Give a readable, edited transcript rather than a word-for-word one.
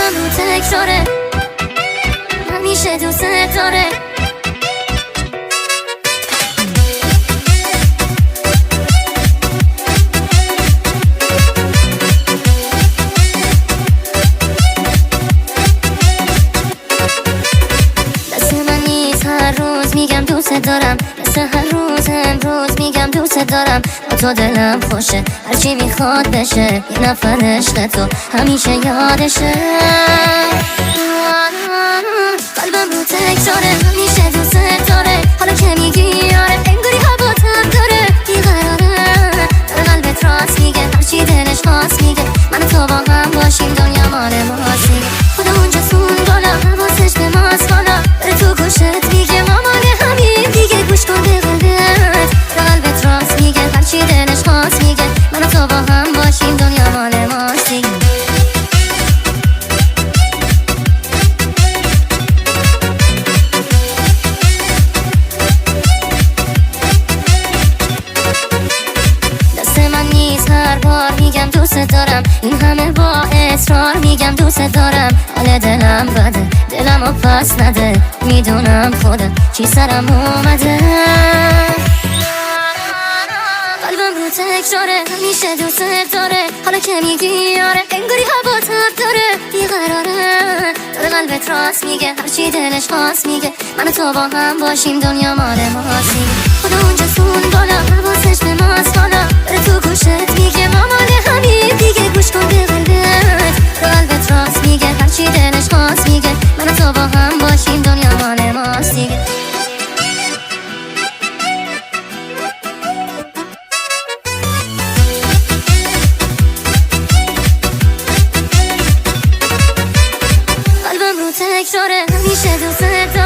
قلبم رو تکراره، همیشه دوست داره. دست من نیست هر روز میگم دوست دارم، مثل هر روز امروز میگم دوست دارم. با تو دلم خوشه، هرچی میخواد بشه، یه نفر عشق تو همیشه یادشه. قلبم رو تکراره، همیشه دوست داره. حالا که میگی آره، انگاری هوا تب داره. بیقراره، داره قلبت راست میگه، هرچی دلش خواست میگه. من و تو با هم باشیم، دنیا مال ماست میگه. خدا اونجا سون بالا، حواسش به ماست بالا. داره تو گوشت میگه مامان همین دیگه. گوش کن به قلبت، داره قلبت راست میگه، هرچی دلش خواست میگه. من و تو با هم باشیم، دنیا مال ماست دیگه. من نیست هر بار میگم دوست دارم، این همه با اصرار میگم دوست دارم. حال دلم بده، دلمو پس نده، میدونم خودم چی سرم اومده. قلبم رو تکراره، همیشه دوست داره. حالا که میگی آره، انگاری هوا تب داره. بیقراره، داره قلبت راست میگه، هرچی دلش خواست میگه. من و تو با هم باشیم، دنیا مال ماست میگه. خدا اونجا سون بالا، حواسش به ماست بالا. داره تو گوشت میگه مامان همین دیگه. گوش کن به قلبت، داره قلبت راست میگه، هرچی دلش خواست میگه. من و تو با هم باشیم، دنیا مال ماست دیگه. قلبم رو تکراره، همیشه دوست داره.